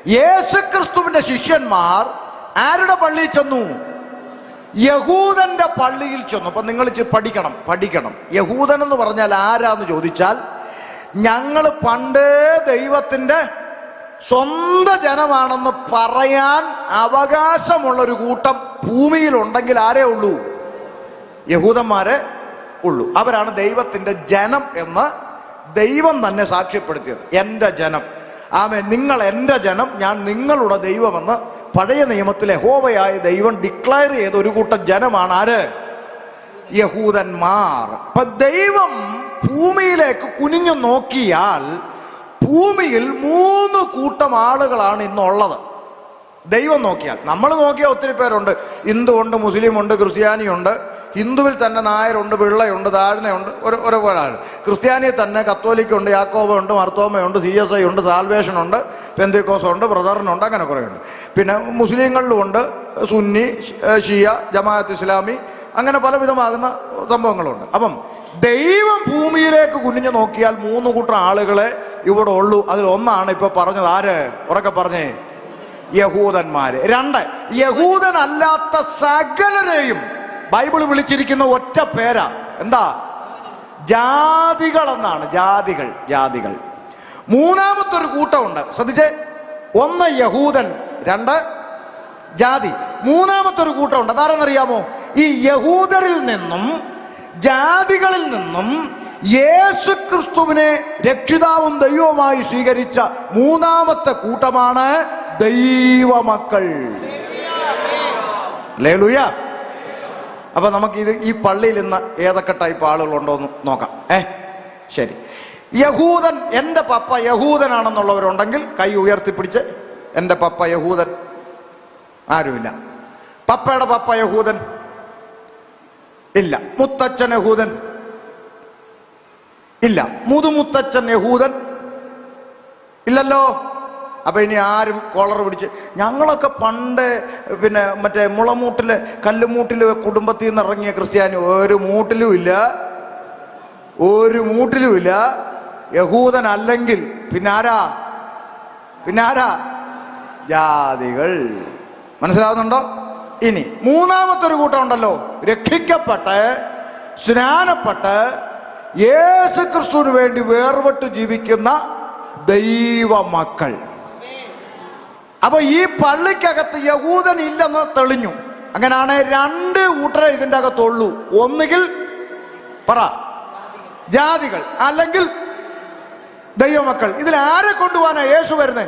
യേശുക്രിസ്തുവിന്റെ ശിഷ്യന്മാർ ആരുടെ പള്ളിയിൽ ചെന്നു? യഹൂദന്റെ പള്ളിയിൽ ചെന്നു. അപ്പൊ നിങ്ങൾ പഠിക്കണം. യഹൂദൻ എന്ന് പറഞ്ഞാൽ ആരാന്ന് ചോദിച്ചാൽ, ഞങ്ങൾ പണ്ടേ ദൈവത്തിന്റെ സ്വന്തം ജനമാണെന്ന് പറയാൻ അവകാശമുള്ളൊരു കൂട്ടം ഭൂമിയിലുണ്ടെങ്കിൽ ആരേ ഉള്ളൂ? യഹൂദന്മാരെ ഉള്ളൂ. അവരാണ് ദൈവത്തിന്റെ ജനം എന്ന് ദൈവം തന്നെ സാക്ഷ്യപ്പെടുത്തിയത്. എൻ്റെ ജനം, ആമേൻ, നിങ്ങൾ എൻ്റെ ജനം, ഞാൻ നിങ്ങളുടെ ദൈവമെന്ന് പഴയ നിയമത്തിലെ യഹോവയായ ദൈവം ഡിക്ലെയർ ചെയ്ത ഒരു കൂട്ടം ജനമാണ് ആര്? യഹൂദന്മാർ. അപ്പൊ ദൈവം ഭൂമിയിലേക്ക് കുനിഞ്ഞു നോക്കിയാൽ ഭൂമിയിൽ 3 കൂട്ടം ആളുകളാണ് ഇന്നുള്ളത്. ദൈവം നോക്കിയാൽ, നമ്മൾ നോക്കിയാൽ ഒത്തിരി പേരുണ്ട്. ഹിന്ദു ഉണ്ട്, മുസ്ലിം ഉണ്ട്, ക്രിസ്ത്യാനിയുണ്ട്. ഹിന്ദുവിൽ തന്നെ നായരുണ്ട്, പിള്ളയുണ്ട്, താഴ്ന്നയുണ്ട്, ഒരുപാട്. ക്രിസ്ത്യാനിയിൽ തന്നെ കത്തോലിക്കുണ്ട്, യാക്കോബുണ്ട്, മർത്തോമയുണ്ട്, CSI ഉണ്ട്, സാൽവേഷനുണ്ട്, പെന്തക്കോസുണ്ട്, ബ്രദറിനുണ്ട്, അങ്ങനെ കുറേ ഉണ്ട്. പിന്നെ മുസ്ലിങ്ങളിലും ഉണ്ട്, സുന്നി, ഷിയ, ജമാഅത്ത് ഇസ്ലാമി, അങ്ങനെ പലവിധമാകുന്ന സംഭവങ്ങളുണ്ട്. അപ്പം ദൈവം ഭൂമിയിലേക്ക് കുനിഞ്ഞു നോക്കിയാൽ 3 കൂട്ടം ആളുകളെ ഇവിടെ ഉള്ളൂ. അതിലൊന്നാണ് ഇപ്പൊ പറഞ്ഞത്. ആര്? ഉറക്കെ പറഞ്ഞേ. യഹൂദന്മാര്. 2, യഹൂദനല്ലാത്ത സകലരെയും ബൈബിൾ വിളിച്ചിരിക്കുന്ന ഒറ്റ പേരാ. എന്താ? ജാതികൾ എന്നാണ്. ജാതികൾ. 3-മത്തൊരു കൂട്ടമുണ്ട്. ശ്രദ്ധിച്ചേ. 1 യഹൂദൻ, 2 ജാതി. 3-മത്തൊരു കൂട്ടമുണ്ട്. അതാരെന്നറിയാമോ? ഈ യഹൂദരിൽ നിന്നും ജാതികളിൽ നിന്നും യേശുക്രിസ്തുവിനെ രക്ഷിതാവും ദൈവവുമായി സ്വീകരിച്ച 3-മത്തെ കൂട്ടമാണ് ദൈവമക്കൾ. ഹല്ലേലൂയ. അപ്പൊ നമുക്ക് ഈ പള്ളിയിൽ ഇന്ന് ഏതൊക്കെ ടൈപ്പ് ആളുകളുണ്ടോന്ന് നോക്കാം. ശരി. യഹൂദൻ, എൻ്റെ പപ്പ യഹൂദനാണെന്നുള്ളവരുണ്ടെങ്കിൽ കൈ ഉയർത്തിപ്പിടിച്ച്. എൻ്റെ പപ്പ യഹൂദൻ. ആരുമില്ല. പപ്പയുടെ പപ്പ യഹൂദൻ ഇല്ല. മുത്തച്ഛൻ യഹൂദൻ ഇല്ല. മുതുമുത്തച്ഛൻ യഹൂദൻ ഇല്ലല്ലോ. അപ്പൊ ഇനി ആരും കോളർ പിടിച്ച്, ഞങ്ങളൊക്കെ പണ്ട് പിന്നെ മറ്റേ മുളമൂട്ടില് കല്ലുമൂട്ടില് കുടുംബത്തിൽ നിന്ന് ഇറങ്ങിയ ക്രിസ്ത്യാനി. ഒരു മൂട്ടിലും ഇല്ല. യഹൂദൻ അല്ലെങ്കിൽ പിന്നെ ആരാ? ജാതികൾ. മനസ്സിലാവുന്നുണ്ടോ? ഇനി 3-മത്തൊരു കൂട്ടം ഉണ്ടല്ലോ. രക്ഷിക്കപ്പെട്ട് സ്നാനപ്പെട്ട് യേശുക്രിസ്തുവിന് വേണ്ടി വേർപെട്ട് ജീവിക്കുന്ന ദൈവമക്കൾ. അപ്പൊ ഈ പള്ളിക്കകത്ത് യഹൂദൻ ഇല്ലെന്ന് തെളിഞ്ഞു. അങ്ങനെയാണ് 2 കൂട്ടരെ ഇതിൻ്റെ അകത്തുള്ളൂ. ഒന്നുകിൽ ജാതികൾ, അല്ലെങ്കിൽ ദൈവമക്കൾ. ഇതിൽ ആരെ കൊണ്ടുപോകാനാ യേശു വരുന്നേ?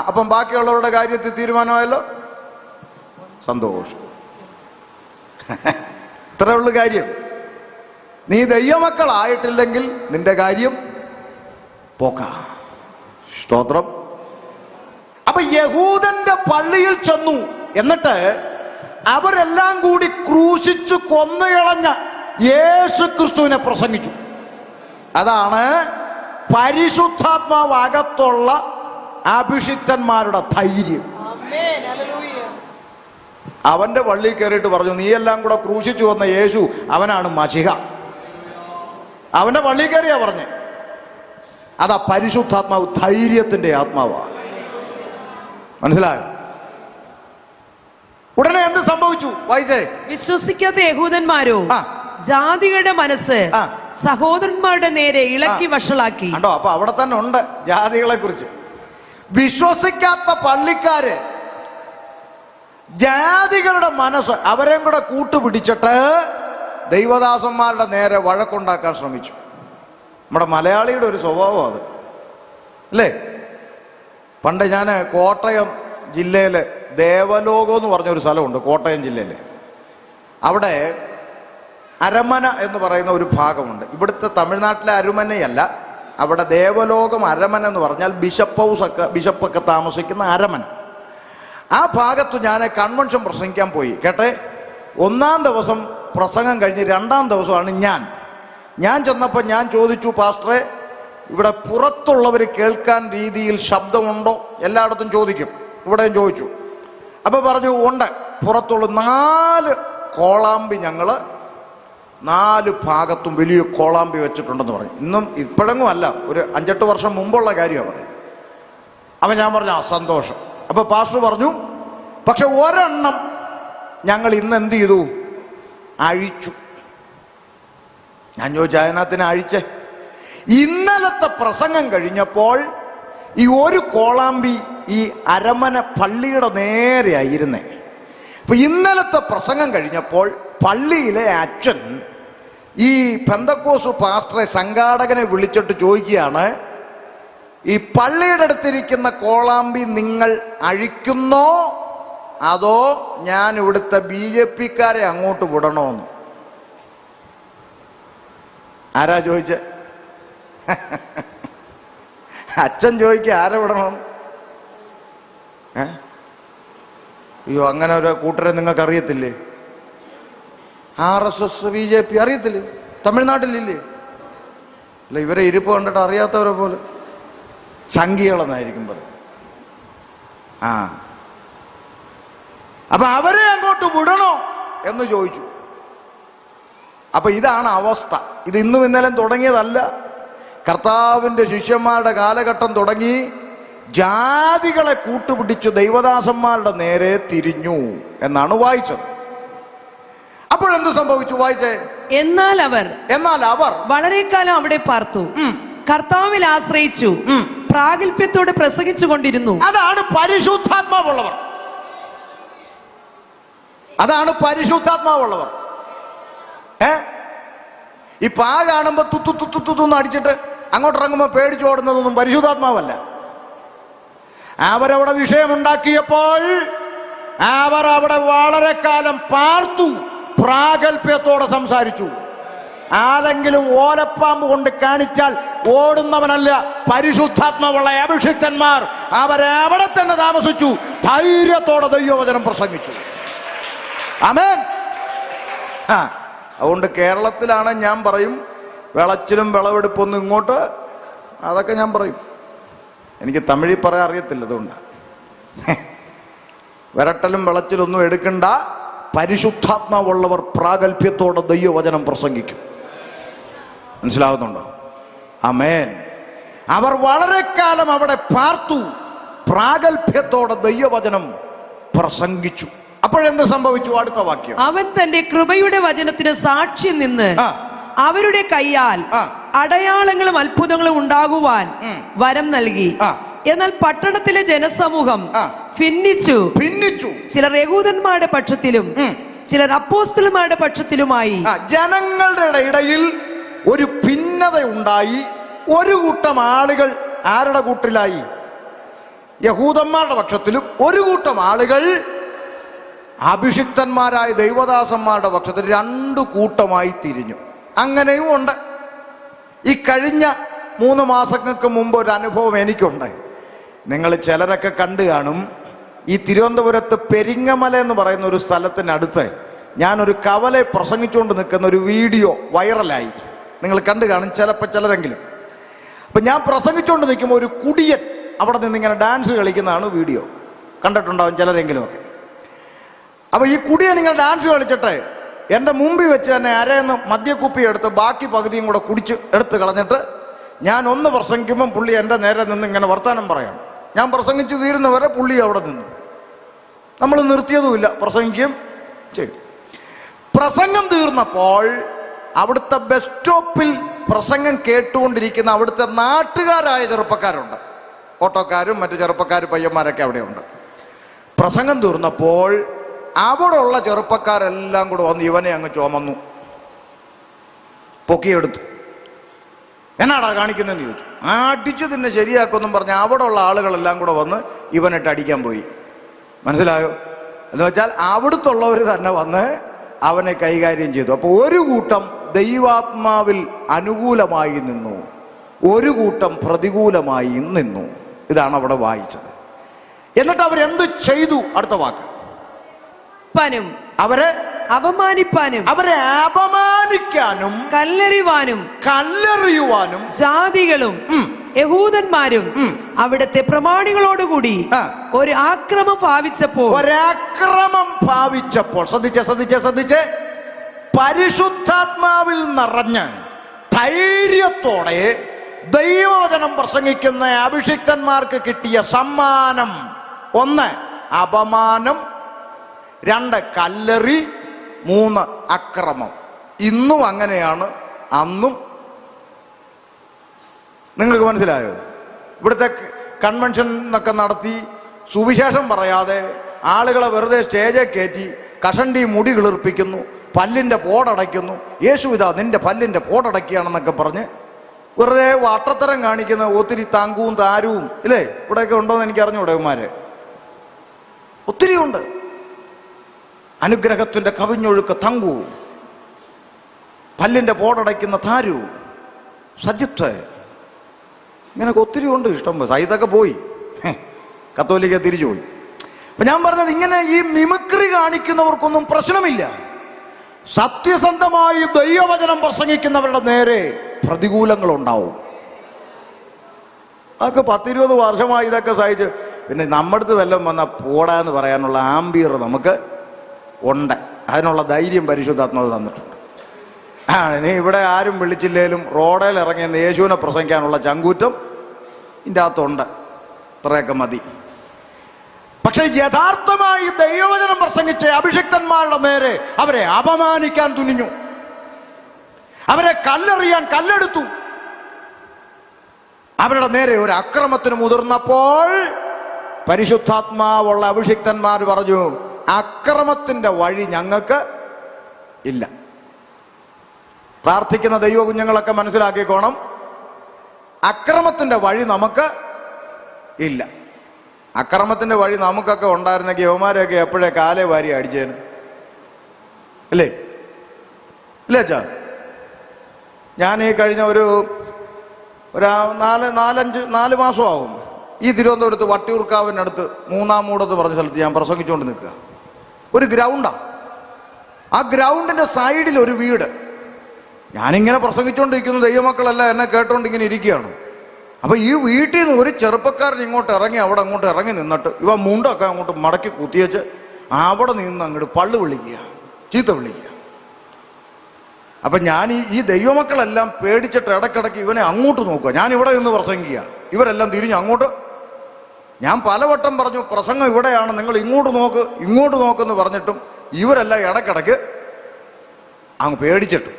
അപ്പം ബാക്കിയുള്ളവരുടെ കാര്യത്തിൽ തീരുമാനമായല്ലോ. സന്തോഷം. ഇത്രയുള്ള കാര്യം. നീ ദൈവമക്കളായിട്ടില്ലെങ്കിൽ നിന്റെ കാര്യം പോക്ക. സ്തോത്രം. അപ്പൊ യഹൂദന്റെ പള്ളിയിൽ ചെന്നു. എന്നിട്ട് അവരെല്ലാം കൂടി ക്രൂശിച്ചു കൊന്നുകളഞ്ഞ യേശുക്രിസ്തുവിനെ പ്രസംഗിച്ചു. അതാണ് പരിശുദ്ധാത്മാവ് അകത്തുള്ള അഭിഷിക്തന്മാരുടെ ധൈര്യം. അവന്റെ പള്ളിയിൽ കയറിയിട്ട് പറഞ്ഞു, നീയെല്ലാം കൂടെ ക്രൂശിച്ചു വന്ന യേശു അവനാണ് മശിഹ. അവന്റെ പള്ളിയിൽ കയറിയാ പറഞ്ഞേ. അതാ പരിശുദ്ധാത്മാവ്, ധൈര്യത്തിന്റെ ആത്മാവാണ്. മനസ്സിലായോ? ഉടനെ എന്ത് സംഭവിച്ചു? വായിച്ചേ. വിശ്വസിക്കാത്ത യഹൂദന്മാരോ ജാതികളുടെ മനസ്സ് സഹോദരന്മാരുടെ നേരെ ഇളക്കി വഷളാക്കി. കണ്ടോ? അപ്പൊ അവിടെ തന്നെ ഉണ്ട് ജാതികളെ കുറിച്ച്. വിശ്വസിക്കാത്ത പള്ളിക്കാര് ജാതികളുടെ മനസ്സ് അവരെയും കൂടെ കൂട്ടുപിടിച്ചിട്ട് ദൈവദാസന്മാരുടെ നേരെ വഴക്കുണ്ടാക്കാൻ ശ്രമിച്ചു. നമ്മുടെ മലയാളിയുടെ ഒരു സ്വഭാവം അത് അല്ലേ? പണ്ട് ഞാൻ കോട്ടയം ജില്ലയിലെ ദേവലോകം എന്ന് പറഞ്ഞൊരു സ്ഥലമുണ്ട്. കോട്ടയം ജില്ലയിലെ അവിടെ അരമന എന്ന് പറയുന്ന ഒരു ഭാഗമുണ്ട്. ഇവിടുത്തെ തമിഴ്നാട്ടിലെ അരമനയല്ല, അവിടെ ദേവലോകം അരമന എന്ന് പറഞ്ഞാൽ ബിഷപ്പൊക്കെ താമസിക്കുന്ന അരമന. ആ ഭാഗത്ത് ഞാൻ കൺവെൻഷൻ പ്രസംഗിക്കാൻ പോയി. കേട്ടെ, 1-ാം ദിവസം പ്രസംഗം കഴിഞ്ഞ് 2-ാം ദിവസമാണ് ഞാൻ ചെന്നപ്പോൾ ഞാൻ ചോദിച്ചു, പാസ്റ്ററെ ഇവിടെ പുറത്തുള്ളവർ കേൾക്കാൻ രീതിയിൽ ശബ്ദമുണ്ടോ? എല്ലായിടത്തും ചോദിക്കും, ഇവിടെയും ചോദിച്ചു. അപ്പോൾ പറഞ്ഞു ഉണ്ട്. പുറത്തുള്ള 4 കോളാമ്പി ഞങ്ങൾ 4 ഭാഗത്തും വലിയ കോളാമ്പി വെച്ചിട്ടുണ്ടെന്ന് പറഞ്ഞു. ഇപ്പോഴെങ്ങും അല്ല, ഒരു 5-8 വർഷം മുമ്പുള്ള കാര്യമാണ് പറയുന്നത്. അപ്പൊ ഞാൻ പറഞ്ഞു ആ സന്തോഷം. അപ്പൊ പാസ്റ്റർ പറഞ്ഞു പക്ഷെ ഒരെണ്ണം ഞങ്ങൾ ഇന്ന് എന്ത് ചെയ്തു, അഴിച്ചു. ഞാൻ ചോദിച്ചു അതിനകത്തിന് അഴിച്ചേ? ഇന്നലത്തെ പ്രസംഗം കഴിഞ്ഞപ്പോൾ ഈ ഒരു കോളാമ്പി ഈ അരമന പള്ളിയുടെ നേരെയായിരുന്നേ. അപ്പൊ ഇന്നലത്തെ പ്രസംഗം കഴിഞ്ഞപ്പോൾ പള്ളിയിലെ അച്ഛൻ ഈ പെന്തക്കോസ് പാസ്റ്ററെ, സംഘാടകനെ വിളിച്ചിട്ട് ചോദിക്കുകയാണ്, ഈ പള്ളിയുടെ അടുത്തിരിക്കുന്ന കോളാമ്പി നിങ്ങൾ അഴിക്കുന്നോ അതോ ഞാൻ ഇവിടുത്തെ BJP-ക്കാരെ അങ്ങോട്ട് വിടണോന്ന്? ആരാ ചോദിച്ചേ? അച്ഛൻ ചോദിക്കുക ആരെ വിടണമെന്ന്. അയ്യോ, അങ്ങനെ ഒരു കൂട്ടരെ നിങ്ങൾക്ക് അറിയത്തില്ലേ? RSS BJP അറിയത്തില്ലേ? തമിഴ്നാട്ടിലില്ലേ? അല്ല, ഇവരെ ഇരിപ്പ് കണ്ടിട്ട് അറിയാത്തവരെ പോലെ സംഖ്യകളെന്നായിരിക്കും പറയും. അപ്പൊ അവരെ അങ്ങോട്ട് വിടണോ എന്ന് ചോദിച്ചു. അപ്പൊ ഇതാണ് അവസ്ഥ. ഇത് ഇന്നും ഇന്നലെ തുടങ്ങിയതല്ല. കർത്താവിന്റെ ശിഷ്യന്മാരുടെ കാലഘട്ടം തുടങ്ങി ജാതികളെ കൂട്ടുപിടിച്ചു ദൈവദാസന്മാരുടെ നേരെ തിരിഞ്ഞു എന്നാണ് വായിച്ചത്. അപ്പോഴെന്ത് സംഭവിച്ചു? വായിച്ചേ. എന്നാൽ അവർ വളരെ കാലം അവിടെ പാർത്തു, കർത്താവിൽ ആശ്രയിച്ചു, പ്രാഗൽഭ്യത്തോടെ പ്രസംഗിച്ചു കൊണ്ടിരുന്നു. അതാണ് പരിശുദ്ധാത്മാവുള്ളവർ. അതാണ് പരിശുദ്ധാത്മാവുള്ളവർ. ഈ പാ കാണുമ്പോ തുത്തുന്ന് അടിച്ചിട്ട് അങ്ങോട്ട് ഇറങ്ങുമ്പോ പേടിച്ചോടുന്നതൊന്നും പരിശുദ്ധാത്മാവല്ല. അവരവിടെ വിഷയമുണ്ടാക്കിയപ്പോൾ അവർ അവിടെ വളരെ കാലം പാർത്തു, പ്രാഗൽഭ്യത്തോടെ സംസാരിച്ചു. ആരെങ്കിലും ഓലപ്പാമ്പ് കൊണ്ട് കാണിച്ചാൽ ഓടുന്നവനല്ല, പരിശുദ്ധാത്മാവുള്ള അഭിഷിക്തന്മാർ അവരവിടെ തന്നെ താമസിച്ചു, ധൈര്യത്തോടെ ദൈവവചനം പ്രസംഗിച്ചു. ആമേൻ. അതുകൊണ്ട് കേരളത്തിലാണ് ഞാൻ പറയും വിളച്ചിലും വിളവെടുപ്പൊന്നും ഇങ്ങോട്ട്, അതൊക്കെ ഞാൻ പറയും. എനിക്ക് തമിഴിൽ പറയാൻ അറിയത്തില്ല, അതുകൊണ്ടാണ്. വിരട്ടലും വിളച്ചിലൊന്നും എടുക്കണ്ട, പരിശുദ്ധാത്മാവുള്ളവർ പ്രാഗൽഭ്യത്തോടെ ദൈവവചനം പ്രസംഗിക്കും. മനസ്സിലാവുന്നുണ്ടോ? ആമേൻ. അവർ വളരെ കാലം അവിടെ പാർത്തു, പ്രാഗൽഭ്യത്തോടെ ദൈവവചനം പ്രസംഗിച്ചു. അപ്പോഴെന്ത് സംഭവിച്ചു? അടുത്ത വാക്യം. അവൻ തന്റെ കൃപയുടെ വചനത്തിന് സാക്ഷ്യം നിന്ന് അവരുടെ കയ്യാൽ അടയാളങ്ങളും അത്ഭുതങ്ങളും ഉണ്ടാകുവാൻ വരം നൽകി. എന്നാൽ പട്ടണത്തിലെ ജനസമൂഹം ഭിന്നിച്ചു. ചിലർ യഹൂദന്മാരുടെ പക്ഷത്തിലും ചിലർ അപ്പോസ്തലന്മാരുടെ പക്ഷത്തിലുമായി. ജനങ്ങളുടെ ഇടയിൽ ഒരു ഭിന്നത ഉണ്ടായി. ഒരു കൂട്ടം ആളുകൾ ആരുടെ കൂട്ടിലായി? യഹൂദന്മാരുടെ പക്ഷത്തിലും ഒരു കൂട്ടം ആളുകൾ അഭിഷിക്തന്മാരായ ദൈവദാസന്മാരുടെ പക്ഷത്തിൽ രണ്ടു കൂട്ടമായി തിരിഞ്ഞു. അങ്ങനെയും ഉണ്ട്. ഈ കഴിഞ്ഞ 3 മാസങ്ങൾക്ക് മുമ്പ് ഒരു അനുഭവം എനിക്കുണ്ട്. നിങ്ങൾ ചിലരൊക്കെ കണ്ടു കാണും. ഈ തിരുവനന്തപുരത്ത് പെരിങ്ങമല എന്ന് പറയുന്ന ഒരു സ്ഥലത്തിനടുത്ത് ഞാനൊരു കവലെ പ്രസംഗിച്ചുകൊണ്ട് നിൽക്കുന്ന ഒരു വീഡിയോ വൈറലായി. നിങ്ങൾ കണ്ടു കാണും ചിലരെങ്കിലും. അപ്പം ഞാൻ പ്രസംഗിച്ചുകൊണ്ട് നിൽക്കുമ്പോൾ ഒരു കുടിയൻ അവിടെ നിന്ന് ഇങ്ങനെ ഡാൻസ് കളിക്കുന്നതാണ് വീഡിയോ. കണ്ടിട്ടുണ്ടാവും ചിലരെങ്കിലും ഒക്കെ. അപ്പോൾ ഈ കുടിയൻ ഇങ്ങനെ ഡാൻസ് കളിച്ചിട്ട് എൻ്റെ മുമ്പിൽ വെച്ച് തന്നെ അരയെന്ന് മദ്യക്കുപ്പി എടുത്ത് ബാക്കി പകുതിയും കൂടെ കുടിച്ച് എടുത്ത് കളഞ്ഞിട്ട് ഞാൻ ഒന്ന് പ്രസംഗിക്കുമ്പം പുള്ളി എൻ്റെ നേരെ നിന്ന് ഇങ്ങനെ വർത്താനം പറയണം. ഞാൻ പ്രസംഗിച്ച് തീരുന്നവരെ പുള്ളി അവിടെ നിന്നു. നമ്മൾ നിർത്തിയതുമില്ല, പ്രസംഗിക്കുകയും ചെയ്തു. പ്രസംഗം തീർന്നപ്പോൾ അവിടുത്തെ ബസ് സ്റ്റോപ്പിൽ പ്രസംഗം കേട്ടുകൊണ്ടിരിക്കുന്ന അവിടുത്തെ നാട്ടുകാരായ ചെറുപ്പക്കാരുണ്ട്. ഓട്ടോക്കാരും മറ്റു ചെറുപ്പക്കാർ പയ്യന്മാരൊക്കെ അവിടെയുണ്ട്. പ്രസംഗം തീർന്നപ്പോൾ അവിടെയുള്ള ചെറുപ്പക്കാരെല്ലാം കൂടെ വന്ന് ഇവനെ അങ്ങ് ചുമന്നു, പൊക്കിയെടുത്തു. എന്നാടാ കാണിക്കുന്നതെന്ന് ചോദിച്ചു. അടിച്ചു തന്നെ ശരിയാക്കുമെന്നും പറഞ്ഞ് അവിടെയുള്ള ആളുകളെല്ലാം കൂടെ വന്ന് ഇവനിട്ട് അടിക്കാൻ പോയി. മനസ്സിലായോ? എന്ന് വെച്ചാൽ അവിടുത്തുള്ളവർ തന്നെ വന്ന് അവനെ കൈകാര്യം ചെയ്തു. അപ്പോൾ ഒരു കൂട്ടം ദൈവാത്മാവിൽ അനുകൂലമായി നിന്നു, ഒരു കൂട്ടം പ്രതികൂലമായി നിന്നു. ഇതാണ് അവിടെ വായിച്ചത്. എന്നിട്ട് അവരെന്ത് ചെയ്തു? അടുത്ത വാക്ക്. അവരെ അപമാനിക്കാനും കല്ലെറിയുവാനും ജാതികളും യഹൂദന്മാരും അവിടുത്തെ പ്രമാണികളോടുകൂടി ഒരു ആക്രമം ഭാവിച്ചപ്പോൾ ശ്രദ്ധിച്ചേ പരിശുദ്ധാത്മാവിൽ നിറഞ്ഞ് ധൈര്യത്തോടെ ദൈവവചനം പ്രസംഗിക്കുന്ന അഭിഷിക്തന്മാർക്ക് കിട്ടിയ സമ്മാനം: 1 അപമാനം, 2 കല്ലെറി, 3 അക്രമം. ഇന്നും അങ്ങനെയാണ്, അന്നും. നിങ്ങൾക്ക് മനസ്സിലായോ? ഇവിടുത്തെ കൺവെൻഷൻ ഒക്കെ നടത്തി സുവിശേഷം പറയാതെ ആളുകളെ വെറുതെ സ്റ്റേജിൽ കയറ്റി കഷണ്ടി മുടി കിളിർപ്പിക്കുന്നു, പല്ലിൻ്റെ പോടടയ്ക്കുന്നു. യേശു ഇതാ നിന്റെ പല്ലിൻ്റെ പോടടയ്ക്കുകയാണെന്നൊക്കെ പറഞ്ഞ് വെറുതെ വട്ടത്തരം കാണിക്കുന്ന ഒത്തിരി താങ്കുവും താരവും ഇല്ലേ ഇവിടെയൊക്കെ ഉണ്ടോയെന്ന് എനിക്ക് അറിഞ്ഞൂടെ ഇവന്മാര്? ഒത്തിരി ഉണ്ട്. അനുഗ്രഹത്തിൻ്റെ കവിഞ്ഞൊഴുക്ക് തങ്കുവും, പല്ലിൻ്റെ പോടടയ്ക്കുന്ന താരവും, സജിത്ത്, ഇങ്ങനെയൊക്കെ ഒത്തിരി ഉണ്ട്. ഇഷ്ടം സൈതൊക്കെ പോയി, കത്തോലിക്ക തിരിച്ചു പോയി. അപ്പൊ ഞാൻ പറഞ്ഞത്, ഇങ്ങനെ ഈ മിമിക്രി കാണിക്കുന്നവർക്കൊന്നും പ്രശ്നമില്ല. സത്യസന്ധമായി ദൈവവചനം പ്രസംഗിക്കുന്നവരുടെ നേരെ പ്രതികൂലങ്ങളുണ്ടാവും. അതൊക്കെ 10-20 വർഷമായി ഇതൊക്കെ സഹിച്ച് പിന്നെ നമ്മുടെ അടുത്ത് വല്ലതും വന്നാൽ പോടാന്ന് പറയാനുള്ള ആംബിയർ നമുക്ക് ഉണ്ട്. അതിനുള്ള ധൈര്യം പരിശുദ്ധാത്മാവ് തന്നിട്ടുണ്ട്. നീ ഇവിടെ ആരും വിളിച്ചില്ലേലും റോഡിൽ ഇറങ്ങിയ യേശുവിനെ പ്രസംഗിക്കാനുള്ള ചങ്കൂറ്റം ഇതിൻ്റെ അകത്തുണ്ട്. ഇത്രയൊക്കെ മതി. പക്ഷെ യഥാർത്ഥമായി ദൈവവചനം പ്രസംഗിച്ച അഭിഷിക്തന്മാരുടെ നേരെ അവരെ അപമാനിക്കാൻ തുനിഞ്ഞു, അവരെ കല്ലെറിയാൻ കല്ലെടുത്തു. അവരുടെ നേരെ ഒരു അക്രമത്തിന് മുതിർന്നപ്പോൾ പരിശുദ്ധാത്മാവുള്ള അഭിഷിക്തന്മാർ പറഞ്ഞു, അക്രമത്തിന്റെ വഴി ഞങ്ങൾക്ക് ഇല്ല. പ്രാർത്ഥിക്കുന്ന ദൈവ കുഞ്ഞുങ്ങളൊക്കെ മനസ്സിലാക്കിക്കോണം, അക്രമത്തിന്റെ വഴി നമുക്ക് ഇല്ല. അക്രമത്തിന്റെ വഴി നമുക്കൊക്കെ ഉണ്ടായിരുന്നെങ്കിൽ യവന്മാരെയൊക്കെ എപ്പോഴേ കാലേ വാരി അടിച്ചേന്, അല്ലേ? ഇല്ലേ അച്ഛാ? ഞാൻ ഈ കഴിഞ്ഞ ഒരു 4 മാസമാകും ഈ തിരുവനന്തപുരത്ത് വട്ടിയൂർക്കാവിനടുത്ത് 3-ാം മൂടെന്ന് പറഞ്ഞ സ്ഥലത്ത് ഞാൻ പ്രസംഗിച്ചുകൊണ്ട് നിൽക്കുക. ഒരു ഗ്രൗണ്ടാണ്. ആ ഗ്രൗണ്ടിന്റെ സൈഡിൽ ഒരു വീട്. ഞാനിങ്ങനെ പ്രസംഗിച്ചുകൊണ്ടിരിക്കുന്നു, ദൈവമക്കളെല്ലാം എന്നെ കേട്ടോണ്ട് ഇങ്ങനെ ഇരിക്കുകയാണ്. അപ്പൊ ഈ വീട്ടിൽ നിന്ന് ഒരു ചെറുപ്പക്കാരൻ ഇങ്ങോട്ട് ഇറങ്ങി അവിടെ അങ്ങോട്ട് ഇറങ്ങി നിന്നിട്ട് ഇവ മുണ്ടൊക്കെ അങ്ങോട്ട് മടക്കി കുത്തിയേച്ച് അവിടെ നിന്ന് അങ്ങോട്ട് പള്ളു വിളിക്കുക, ചീത്ത വിളിക്കുക. അപ്പൊ ഞാൻ ഈ ദൈവമക്കളെല്ലാം പേടിച്ചിട്ട് ഇടയ്ക്കിടയ്ക്ക് ഇവനെ അങ്ങോട്ട് നോക്കുക. ഞാൻ ഇവിടെ നിന്ന് പ്രസംഗിക്കുക, ഇവരെല്ലാം തിരിഞ്ഞ് അങ്ങോട്ട്. ഞാൻ പലവട്ടം പറഞ്ഞു, പ്രസംഗം ഇവിടെയാണ്, നിങ്ങൾ ഇങ്ങോട്ട് നോക്കെന്ന് പറഞ്ഞിട്ടും ഇവരെല്ലാം ഇടയ്ക്കിടയ്ക്ക് അങ്ങ് പേടിച്ചിട്ടു.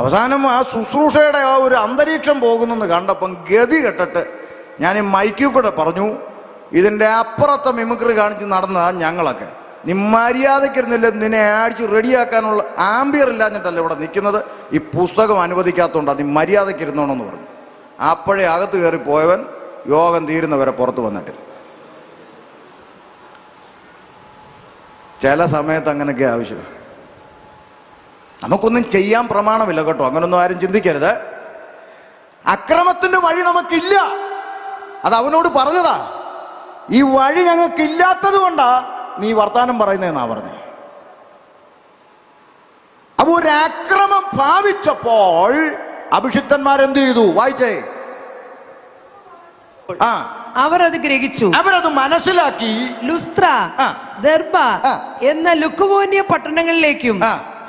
അവസാനം ആ ശുശ്രൂഷയുടെ ആ ഒരു അന്തരീക്ഷം പോകുന്നെന്ന് കണ്ടപ്പം ഗതി കെട്ടിട്ട് ഞാൻ ഈ മൈക്കിൽ കൂടെ പറഞ്ഞു, ഇതിൻ്റെ അപ്പുറത്തെ മിമിക്രി കാണിച്ച് നടന്നതാണ് ഞങ്ങളൊക്കെ. നീ മര്യാദയ്ക്കിരുന്നില്ല, നിന്നെ അടിച്ച് റെഡിയാക്കാനുള്ള ആംബിയർ ഇല്ലാഞ്ഞിട്ടല്ല ഇവിടെ നിൽക്കുന്നത്, ഈ പുസ്തകം അനുവദിക്കാത്തതുകൊണ്ടാണ്, നീ മര്യാദയ്ക്കിരുന്നോണെന്ന് പറഞ്ഞു. അപ്പോഴേ അകത്ത് കയറി പോയവൻ യോഗം തീരുന്നവരെ പുറത്ത് വന്നിട്ടില്ല. ചില സമയത്ത് അങ്ങനെയൊക്കെ ആവശ്യം. നമുക്കൊന്നും ചെയ്യാൻ പ്രമാണമില്ല കേട്ടോ, അങ്ങനൊന്നും ആരും ചിന്തിക്കരുത്. അക്രമത്തിന്റെ വഴി നമുക്കില്ല, അത് അവനോട് പറഞ്ഞതാ. ഈ വഴി ഞങ്ങൾക്കില്ലാത്തത് കൊണ്ടാ നീ വർത്താനം പറയുന്നതെന്നാ പറഞ്ഞേ. അപ്പൊ ഒരു അക്രമം ഭാവിച്ചപ്പോൾ അഭിഷിക്തന്മാരെന്ത് ചെയ്തു? വായിച്ചേ. അവർ അത് ഗ്രഹിച്ചു, അവരത് മനസ്സിലാക്കി. ലുസ്ത്ര, ദർബ എന്ന ലുക്കവോന്യ പട്ടണങ്ങളിലേക്കും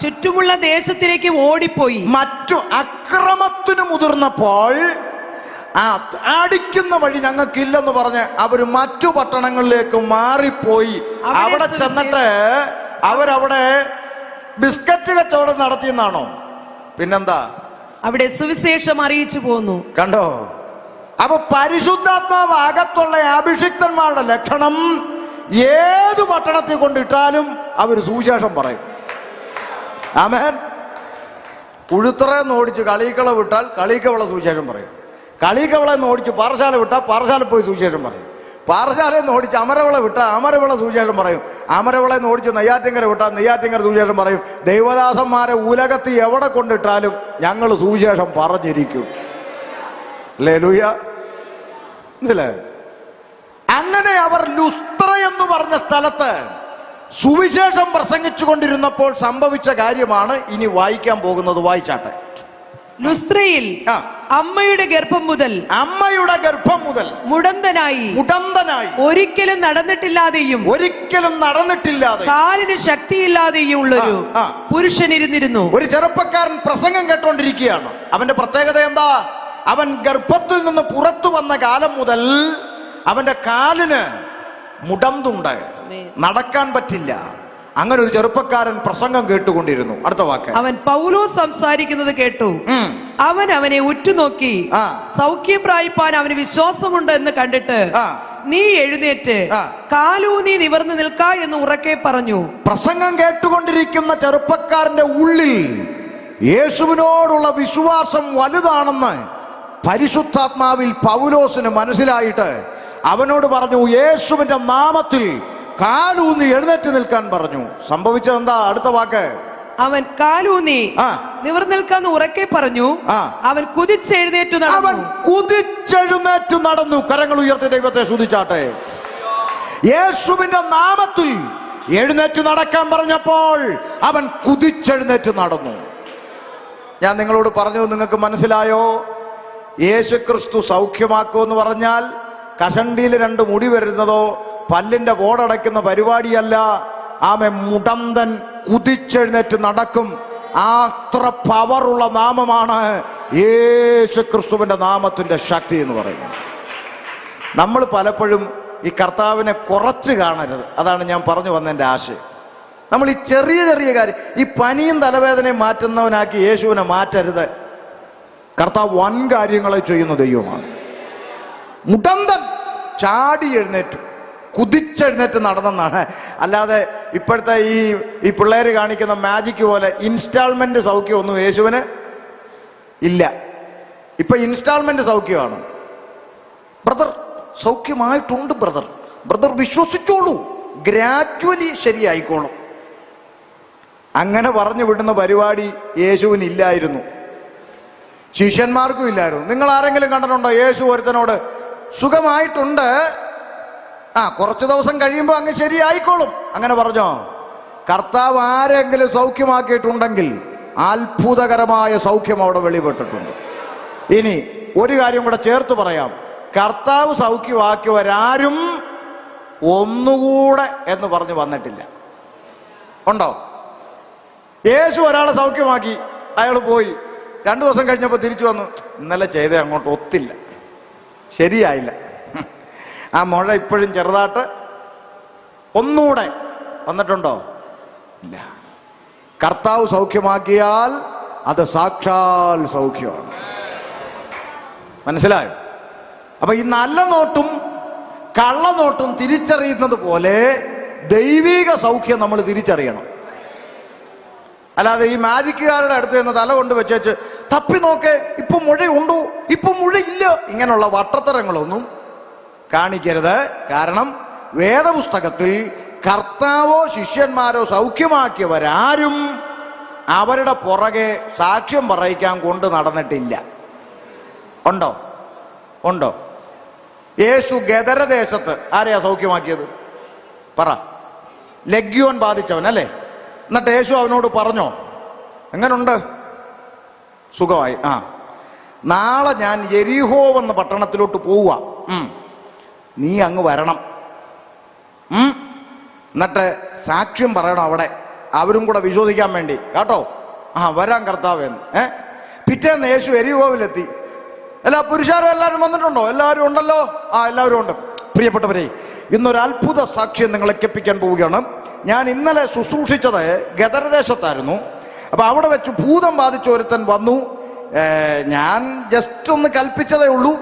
ചുറ്റുമുള്ള ദേശത്തിലേക്കും ഓടിപ്പോയി. മറ്റു അക്രമത്തിന് മുതിർന്നപ്പോൾ അടിക്കുന്ന വഴി ഞങ്ങൾക്കില്ലെന്ന് പറഞ്ഞ് അവര് മറ്റു പട്ടണങ്ങളിലേക്ക് മാറിപ്പോയി. അവിടെ ചെന്നിട്ട് അവരവിടെ ബിസ്ക്കറ്റ് കച്ചവടം നടത്തിയെന്നാണോ? പിന്നെന്താ? അവിടെ സുവിശേഷം അറിയിച്ചു പോന്നു. കണ്ടോ? അപ്പൊ പരിശുദ്ധാത്മാവ് അകത്തുള്ള അഭിഷിക്തന്മാരുടെ ലക്ഷണം ഏത് പട്ടണത്തിൽ കൊണ്ടിട്ടാലും അവര് സുവിശേഷം പറയും. ആമേൻ. ഉഴുത്തറയെന്ന് ഓടിച്ച് കളീക്കള വിട്ടാൽ കളീക്കവള സുവിശേഷം പറയും. കളീക്കവളെന്ന് ഓടിച്ച് പാറശാല വിട്ടാൽ പാറശാല പോയി സുവിശേഷം പറയും. പാറശാലയെന്ന് ഓടിച്ച് അമരവിള വിട്ടാൽ അമരവിള സുവിശേഷം പറയും. അമരവിളയെന്ന് ഓടിച്ച് നെയ്യാറ്റിങ്കര വിട്ടാൽ നെയ്യാറ്റിങ്കര സുവിശേഷം പറയും. ദൈവദാസന്മാരെ ഉലകത്ത് എവിടെ കൊണ്ടിട്ടാലും ഞങ്ങൾ സുവിശേഷം പറഞ്ഞിരിക്കും. ഹല്ലേലൂയ. അങ്ങനെ അവർ ലുസ്ത്ര എന്ന് പറഞ്ഞ സ്ഥലത്ത് സുവിശേഷം പ്രസംഗിച്ചു കൊണ്ടിരുന്നപ്പോൾ സംഭവിച്ച കാര്യമാണ് ഇനി വായിക്കാൻ പോകുന്നത്. വായിച്ചാട്ടെ. ലുസ്ത്രയിൽ അമ്മയുടെ ഗർഭം മുതൽ മുടന്തനായി ഒരിക്കലും നടന്നിട്ടില്ലാതെയും കാലിന് ശക്തിയില്ലാതെയും ഉള്ളൊരു പുരുഷൻ ഇരുന്നിരുന്നു. ഒരു ചെറുപ്പക്കാരൻ പ്രസംഗം കേട്ടോണ്ടിരിക്കുകയാണ്. അവന്റെ പ്രത്യേകത എന്താ? അവൻ ഗർഭത്തിൽ നിന്ന് പുറത്തു വന്ന കാലം മുതൽ അവന്റെ കാലിന് മുടന്തുണ്ട്, നടക്കാൻ പറ്റില്ല. അങ്ങനെ ഒരു ചെറുപ്പക്കാരൻ പ്രസംഗം കേട്ടുകൊണ്ടിരുന്നു. അടുത്ത വാക്ക്, അവൻ പൗലോസ് സംസാരിക്കുന്നത് കേട്ടു. അവൻ അവനെ ഉറ്റുനോക്കി സൗഖ്യം പ്രാപിപ്പാൻ അവന് വിശ്വാസമുണ്ട് എന്ന് കണ്ടിട്ട് നീ എഴുന്നേറ്റ് കാലൂന്നി നിവർന്നു നിൽക്ക എന്ന് ഉറക്കെ പറഞ്ഞു. പ്രസംഗം കേട്ടുകൊണ്ടിരിക്കുന്ന ചെറുപ്പക്കാരന്റെ ഉള്ളിൽ യേശുവിനോടുള്ള വിശ്വാസം വലുതാണെന്ന് പരിശുദ്ധാത്മാവിൽ പൗലോസിന് മനസ്സിലായിട്ട് അവനോട് പറഞ്ഞു, യേശുവിന്റെ നാമത്തിൽ കാലൂന്നി എഴുന്നേറ്റ് നിൽക്കാൻ പറഞ്ഞു. സംഭവിച്ചത് എന്താ? അടുത്ത വാക്ക്, അവൻ കാലൂന്നി നിവർന്നു നിൽക്കാന്ന് ഉറക്കെ പറഞ്ഞു. അവൻ കുതിച്ചെഴുന്നേറ്റു നടന്നു. കരങ്ങൾ ഉയർത്തി ദൈവത്തെ സ്തുതിച്ചാട്ടെ. യേശുവിന്റെ നാമത്തിൽ എഴുന്നേറ്റ് നടക്കാൻ പറഞ്ഞപ്പോൾ അവൻ കുതിച്ചെഴുന്നേറ്റ് നടന്നു. ഞാൻ നിങ്ങളോട് പറഞ്ഞു, നിങ്ങൾക്ക് മനസ്സിലായോ? യേശു ക്രിസ്തു സൗഖ്യമാക്കുമെന്ന് പറഞ്ഞാൽ കഷണ്ടിയിൽ 2 മുടി വരുന്നതോ പല്ലിന്റെ ബോർഡടയ്ക്കുന്ന പരിപാടിയല്ല. ആമേൻ. മുടന്തൻ കുതിച്ചെഴുന്നേറ്റ് നടക്കും. അത്ര പവറുള്ള നാമമാണ് യേശു ക്രിസ്തുവിന്റെ നാമത്തിന്റെ ശക്തി എന്ന് പറയുന്നത്. നമ്മൾ പലപ്പോഴും ഈ കർത്താവിനെ കുറച്ച് കാണരുത്. അതാണ് ഞാൻ പറഞ്ഞു വന്നതിൻ്റെ ആശയം. നമ്മൾ ഈ ചെറിയ ചെറിയ കാര്യം, ഈ പനിയും തലവേദനയും മാറ്റുന്നവനാക്കി യേശുവിനെ മാറ്റരുത്. കർത്താവ് വൻ കാര്യങ്ങളെ ചെയ്യുന്ന ദൈവമാണ്. മുടന്തൻ ചാടി എഴുന്നേറ്റു, കുതിച്ചെഴുന്നേറ്റ് നടന്നെന്നാണ്. അല്ലാതെ ഇപ്പോഴത്തെ ഈ പിള്ളേർ കാണിക്കുന്ന മാജിക് പോലെ ഇൻസ്റ്റാൾമെന്റ് സൗഖ്യമൊന്നും യേശുവിന് ഇല്ല. ഇപ്പൊ ഇൻസ്റ്റാൾമെന്റ് സൗഖ്യമാണ്. ബ്രദർ സൗഖ്യമായിട്ടുണ്ട്, ബ്രദർ വിശ്വസിച്ചോളൂ, ഗ്രാജുവലി ശരിയായിക്കോളും. അങ്ങനെ പറഞ്ഞു വിടുന്ന പരിപാടി യേശുവിന് ഇല്ലായിരുന്നു, ശിഷ്യന്മാർക്കും ഇല്ലായിരുന്നു. നിങ്ങൾ ആരെങ്കിലും കണ്ടിട്ടുണ്ടോ യേശു ഒരുത്തനോട് സുഖമായിട്ടുണ്ട്, കുറച്ച് ദിവസം കഴിയുമ്പോൾ അങ്ങ് ശരിയായിക്കോളും അങ്ങനെ പറഞ്ഞോ? കർത്താവ് ആരെങ്കിലും സൗഖ്യമാക്കിയിട്ടുണ്ടെങ്കിൽ അത്ഭുതകരമായ സൗഖ്യം അവിടെ വെളിപ്പെട്ടിട്ടുണ്ട്. ഇനി ഒരു കാര്യം കൂടെ ചേർത്ത് പറയാം, കർത്താവ് സൗഖ്യമാക്കിയവരാരും ഒന്നുകൂടെ എന്ന് പറഞ്ഞു വന്നിട്ടില്ല. ഉണ്ടോ? യേശു ഒരാളെ സൗഖ്യമാക്കി, അയാൾ പോയി, 2 ദിവസം കഴിഞ്ഞപ്പോൾ തിരിച്ചു വന്നു, ഇന്നലെ ചെയ്തേ അങ്ങോട്ട് ഒത്തില്ല, ശരിയായില്ല, ആ മുഴ ഇപ്പോഴും ചെറുതായിട്ട് ഒന്നുകൂടെ വന്നിട്ടുണ്ടോ? ഇല്ല. കർത്താവ് സൗഖ്യമാക്കിയാൽ അത് സാക്ഷാൽ സൗഖ്യമാണ്. മനസ്സിലായോ? അപ്പൊ ഈ നല്ല നോട്ടും കള്ളനോട്ടും തിരിച്ചറിയുന്നത് പോലെ ദൈവിക സൗഖ്യം നമ്മൾ തിരിച്ചറിയണം. അല്ലാതെ ഈ മാജിക്കുകാരുടെ അടുത്ത് നിന്ന് തല കൊണ്ട് വെച്ചേച്ച് തപ്പി നോക്കേ, ഇപ്പൊ മുഴയുണ്ടോ, ഇപ്പൊ മുഴയില്ല, ഇങ്ങനെയുള്ള വട്ടത്തരങ്ങളൊന്നും കാണിക്കരുത്. കാരണം വേദപുസ്തകത്തിൽ കർത്താവോ ശിഷ്യന്മാരോ സൗഖ്യമാക്കിയവരാരും അവരുടെ പുറകെ സാക്ഷ്യം പറയിക്കാൻ കൊണ്ട് നടന്നിട്ടില്ല. ഉണ്ടോ? യേശു ഗദരദേശത്ത് ആരെയാ സൗഖ്യമാക്കിയത്? പറ. ലഗ്യോൻ ബാധിച്ചവൻ അല്ലേ? എന്നിട്ട് യേശു അവനോട് പറഞ്ഞോ, എങ്ങനുണ്ട്? സുഖമായി. നാളെ ഞാൻ യെരിഹോ എന്ന പട്ടണത്തിലോട്ട് പോവുക, നീ അങ്ങ് വരണം, എന്നിട്ട് സാക്ഷ്യം പറയണം അവിടെ, അവരും കൂടെ വിശ്വസിക്കാൻ വേണ്ടി കേട്ടോ. വരാൻ കർത്താവെന്ന്. പിറ്റേന്ന് യേശു യെരിഹോവിലെത്തി. എല്ലാ പുരുഷാരും എല്ലാവരും വന്നിട്ടുണ്ടോ? എല്ലാവരും ഉണ്ടല്ലോ. എല്ലാവരും ഉണ്ട്. പ്രിയപ്പെട്ടവരെ, ഇന്നൊരു അത്ഭുത സാക്ഷ്യം നിങ്ങളെ കേൾപ്പിക്കാൻ പോവുകയാണ്. ഞാൻ ഇന്നലെ ശുശ്രൂഷിച്ചത് ഗദരദേശത്തായിരുന്നു. അപ്പൊ അവിടെ വെച്ച് ഭൂതം ബാധിച്ച ഒരുത്തൻ വന്നു. ഞാൻ ജസ്റ്റ് ഒന്ന് കൽപ്പിച്ചതേ ഉള്ളൂ.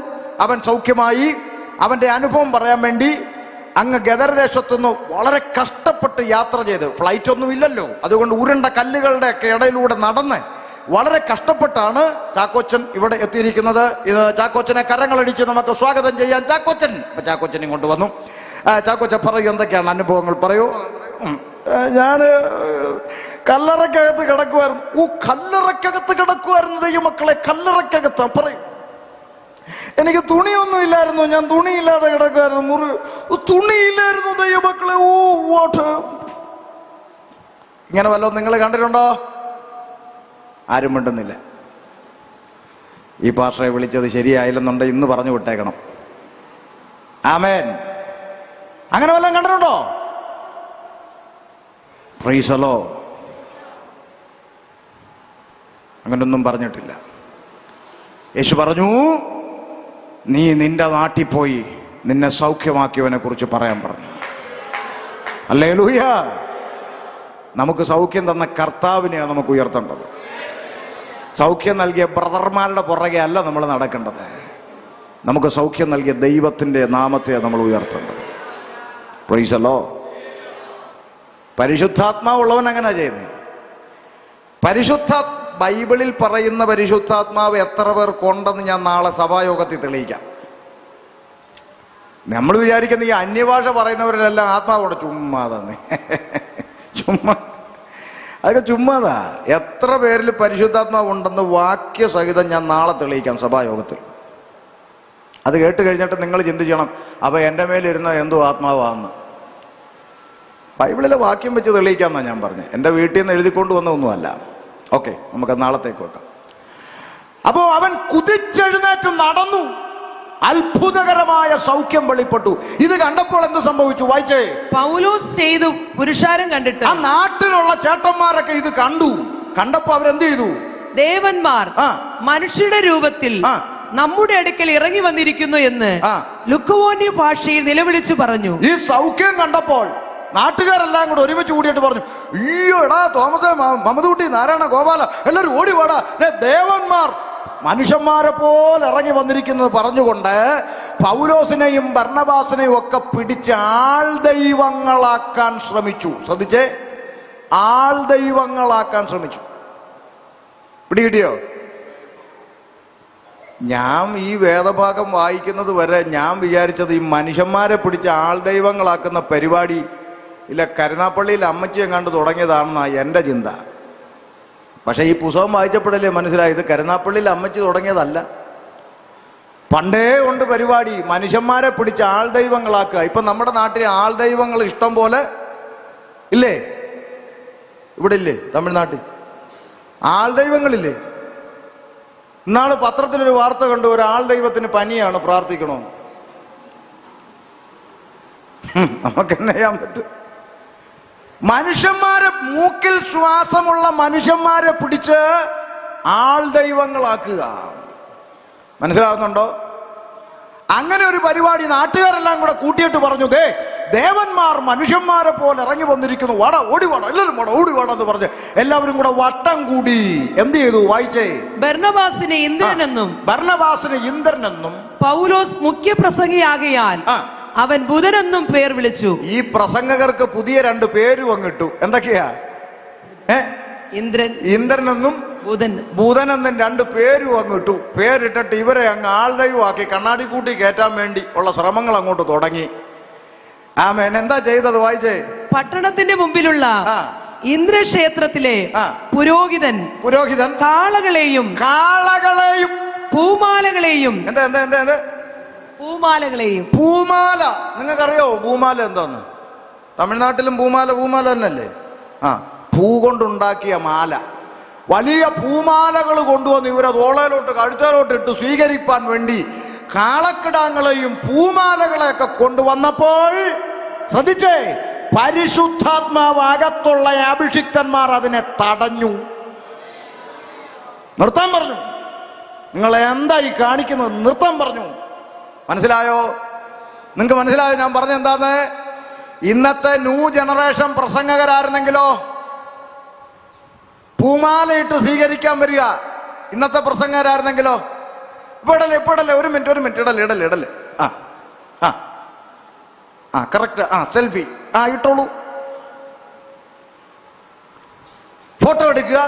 അവൻ സൗഖ്യമായി. അവന്റെ അനുഭവം പറയാൻ വേണ്ടി അങ്ങ് ഗദരദേശത്തുനിന്ന് വളരെ കഷ്ടപ്പെട്ട് യാത്ര ചെയ്ത്, ഫ്ലൈറ്റ് ഒന്നും ഇല്ലല്ലോ, അതുകൊണ്ട് ഉരുണ്ട കല്ലുകളുടെ ഒക്കെ ഇടയിലൂടെ നടന്ന് വളരെ കഷ്ടപ്പെട്ടാണ് ചാക്കോച്ചൻ ഇവിടെ എത്തിയിരിക്കുന്നത്. ഇത് ചാക്കോച്ചനെ കരങ്ങളടിച്ച് നമുക്ക് സ്വാഗതം ചെയ്യാൻ ചാക്കോച്ചൻ ഇങ്ങോട്ട് വന്നു. ചാക്കോച്ചൻ പറയൂ, എന്തൊക്കെയാണ് അനുഭവങ്ങൾ? പറയൂ. ഞാൻ കല്ലറക്കകത്ത് കിടക്കുമായിരുന്നു. കല്ലറക്കകത്ത് കിടക്കുമായിരുന്നു ദൈവമക്കളെ, കല്ലറക്കകത്ത്. പറയൂ. എനിക്ക് തുണിയൊന്നും ഇല്ലായിരുന്നു, ഞാൻ തുണിയില്ലാതെ കിടക്കുമായിരുന്നു. തുണിയില്ലായിരുന്നു ദൈവമക്കളെ. വാട്ട് ഇങ്ങനെ വല്ലതും നിങ്ങൾ കണ്ടിട്ടുണ്ടോ? ആരും മിണ്ടുന്നില്ല. ഈ പാസ്റ്ററെ വിളിച്ചത് ശരിയായില്ലെന്നുണ്ട് ഇന്ന് പറഞ്ഞു വിട്ടേക്കണം. ആമേൻ. അങ്ങനെ വല്ലതും കണ്ടിട്ടുണ്ടോ? Price the Lord. അങ്ങനൊന്നും പറഞ്ഞിട്ടില്ല. യേശു പറഞ്ഞു, നീ നിന്റെ നാട്ടിൽ പോയി നിന്നെ സൗഖ്യമാക്കിയവനെ കുറിച്ച് പറയാൻ പറഞ്ഞു. ഹല്ലേലൂയ. നമുക്ക് സൗഖ്യം തന്ന കർത്താവിനെയാണ് നമുക്ക് ഉയർത്തേണ്ടത്. സൗഖ്യം നൽകിയ ബ്രദർമാരുടെ പുറകെ അല്ല നമ്മൾ നടക്കേണ്ടത്. നമുക്ക് സൗഖ്യം നൽകിയ ദൈവത്തിൻ്റെ നാമത്തെയാണ് നമ്മൾ ഉയർത്തേണ്ടത്. Praise the Lord. പരിശുദ്ധാത്മാവുള്ളവൻ അങ്ങനെ ചെയ്യുന്നത്. ബൈബിളിൽ പറയുന്ന പരിശുദ്ധാത്മാവ് എത്ര പേർ കൊണ്ടെന്ന് ഞാൻ നാളെ സഭായോഗത്തിൽ തെളിയിക്കാം. നമ്മൾ വിചാരിക്കുന്ന ഈ അന്യഭാഷ പറയുന്നവരിലെല്ലാം ആത്മാവുണ്ട്. ചുമ്മാതാന്ന്, ചുമ്മാ, അതൊക്കെ ചുമ്മാതാ. എത്ര പേരിൽ പരിശുദ്ധാത്മാവ് ഉണ്ടെന്ന് വാക്യസഹിതം ഞാൻ നാളെ തെളിയിക്കാം സഭായോഗത്തിൽ. അത് കേട്ട് കഴിഞ്ഞിട്ട് നിങ്ങൾ ചിന്തിക്കണം, അപ്പോൾ എൻ്റെ മേലിരുന്ന എന്തോ ആത്മാവാന്ന്. ബൈബിളിലെ വാക്യം വെച്ച് തെളിയിക്കാമെന്നാണ് ഞാൻ പറഞ്ഞത്. എൻ്റെ വീട്ടിൽ നിന്ന് എഴുതിക്കൊണ്ട് വന്നതൊന്നുമല്ല. ഓക്കെ, നമുക്ക് നാളത്തേക്ക് വെക്കാം. അപ്പോൾ അവൻ കുതിച്ചെഴുന്നേറ്റ് നടന്നു, അത്ഭുതകരമായ സൗഖ്യം വെളിപ്പെട്ടു. ഇത് കണ്ടപ്പോൾ എന്ത് സംഭവിച്ചു? വായിച്ചേ. പൗലോസ് ചെയ്തു പുരുഷാരം കണ്ടിട്ട് ആ നാട്ടിലുള്ള ചേട്ടന്മാരൊക്കെ ഇത് കണ്ടപ്പോ അവരെന്ത് ചെയ്തു? ദേവന്മാർ മനുഷ്യരുടെ രൂപത്തിൽ നമ്മുടെ അടുക്കൽ ഇറങ്ങി വന്നിരിക്കുന്നു എന്ന് ലുക്കവോന്യ ഭാഷയിൽ നിലവിളിച്ചു പറഞ്ഞു. ഈ സൗഖ്യം കണ്ടപ്പോൾ നാട്ടുകാരെല്ലാം കൂടെ ഒരുമിച്ച് കൂടിയിട്ട് പറഞ്ഞു, അയ്യോ എടാ തോമസേ, മമദൂട്ടി, നാരായണ, ഗോപാല, എല്ലാവരും ഓടി വാടാ, ദേവന്മാർ മനുഷ്യന്മാരെ പോലെ ഇറങ്ങി വന്നിരിക്കുന്നത് പറഞ്ഞുകൊണ്ട് പൗലോസിനെയും ബർന്നബാസിനെയും ഒക്കെ പിടിച്ച് ആൾ ദൈവങ്ങളാക്കാൻ ശ്രമിച്ചു. ശ്രദ്ധിച്ചേ, ആൾ ദൈവങ്ങളാക്കാൻ ശ്രമിച്ചു. പിടികിട്ടിയോ? ഞാൻ ഈ വേദഭാഗം വായിക്കുന്നത് വരെ ഞാൻ വിചാരിച്ചത് ഈ മനുഷ്യന്മാരെ പിടിച്ച് ആൾ ദൈവങ്ങളാക്കുന്ന പരിപാടി ഇല്ല കരുനാപ്പള്ളിയിൽ അമ്മച്ചിയെ കണ്ട് തുടങ്ങിയതാണെന്നാണ് എൻ്റെ ചിന്ത. പക്ഷേ ഈ പുസ്തകം വായിച്ചപ്പോഴല്ലേ മനസ്സിലായത് കരുനാപ്പള്ളിയിൽ അമ്മച്ചി തുടങ്ങിയതല്ല. പണ്ടേ ഉണ്ട് പരിപാടി, മനുഷ്യന്മാരെ പിടിച്ച് ആൾ ദൈവങ്ങളാക്കുക. ഇപ്പം നമ്മുടെ നാട്ടിലെ ആൾ ദൈവങ്ങൾ ഇഷ്ടം പോലെ ഇല്ലേ? ഇവിടെ ഇല്ലേ? തമിഴ്നാട്ടിൽ ആൾ ദൈവങ്ങളില്ലേ? ഇന്നാള് പത്രത്തിലൊരു വാർത്ത കണ്ടു, ഒരു ആൾ ദൈവത്തിന് പനിയാണ്, പ്രാർത്ഥിക്കണോ? നമുക്ക് എന്നെ ചെയ്യാൻ പറ്റും? മനുഷ്യന്മാരെ, മൂക്കിൽ ശ്വാസമുള്ള മനുഷ്യന്മാരെ പിടിച്ച് ആൾ ദൈവങ്ങളാക്കുക. മനസ്സിലാകുന്നുണ്ടോ? അങ്ങനെ ഒരു പരിപാടി നാട്ടുകാരെല്ലാം കൂടെ കൂട്ടിയിട്ട് പറഞ്ഞു, ദേവന്മാർ മനുഷ്യന്മാരെ പോലെ ഇറങ്ങി വന്നിരിക്കുന്നു, വാട ഓടി വാട, എല്ലാവരും വാട ഓടി വാട എന്ന് പറഞ്ഞ് എല്ലാവരും കൂടെ വട്ടം കൂടി എന്ത് ചെയ്തു? വായിച്ചേ. ബർന്നബാസിനെ ഇന്ദ്രനെന്നും പൗലോസ് മുഖ്യ പ്രസംഗിയാകയാൽ അവൻ ബുധനെന്നും പേർ വിളിച്ചു. ഈ പ്രസംഗകർക്ക് പുതിയ രണ്ട് പേരും അങ്ങിട്ടു. എന്തൊക്കെയാ? ഇന്ദ്രനെന്നും ബുധനെന്നും രണ്ട് പേരും അങ്ങിട്ടു. പേരിട്ടിട്ട് ഇവരെ അങ്ങ് ആൾദൈവമാക്കി കണ്ണാടി കൂട്ടി കയറ്റാൻ വേണ്ടി ഉള്ള ശ്രമങ്ങൾ അങ്ങോട്ട് തുടങ്ങി. ആമേൻ. എന്താ ചെയ്തത്? വായിച്ചേ. പട്ടണത്തിന്റെ മുമ്പിലുള്ള ഇന്ദ്രക്ഷേത്രത്തിലെ പുരോഹിതൻ കാളകളെയും പൂമാലകളെയും പൂമാല. നിങ്ങൾക്കറിയോ പൂമാല എന്താന്ന്? തമിഴ്നാട്ടിലും പൂമാല തന്നെയല്ലേ? പൂ കൊണ്ടുണ്ടാക്കിയ മാല. വലിയ പൂമാലകൾ കൊണ്ടുവന്ന് ഇവരെ തോളയിലോട്ട് കഴുത്തേലോട്ട് ഇട്ട് സ്വീകരിപ്പാൻ വേണ്ടി കാളക്കിടാങ്ങളെയും പൂമാലകളെയൊക്കെ കൊണ്ടുവന്നപ്പോൾ ശ്രദ്ധിച്ചേ, പരിശുദ്ധാത്മാവ് അകത്തുള്ള അഭിഷിക്തന്മാർ അതിനെ തടഞ്ഞു, നിർത്താൻ പറഞ്ഞു. നിങ്ങൾ എന്താ ഈ കാണിക്കുന്നത്? നിർത്താൻ പറഞ്ഞു. മനസ്സിലായോ? നിങ്ങൾക്ക് മനസ്സിലായോ ഞാൻ പറഞ്ഞ എന്താന്ന്? ഇന്നത്തെ ന്യൂ ജനറേഷൻ പ്രസംഗകരായിരുന്നെങ്കിലോ പൂമാലയിട്ട് സ്വീകരിക്കാൻ വരിക. ഇന്നത്തെ പ്രസംഗകരായിരുന്നെങ്കിലോ ഇപ്പടല്ലേ ഒരു മിനിറ്റ് ഇടല്ലേ കറക്റ്റ്. സെൽഫി ഇട്ടോളൂ, ഫോട്ടോ എടുക്കുക,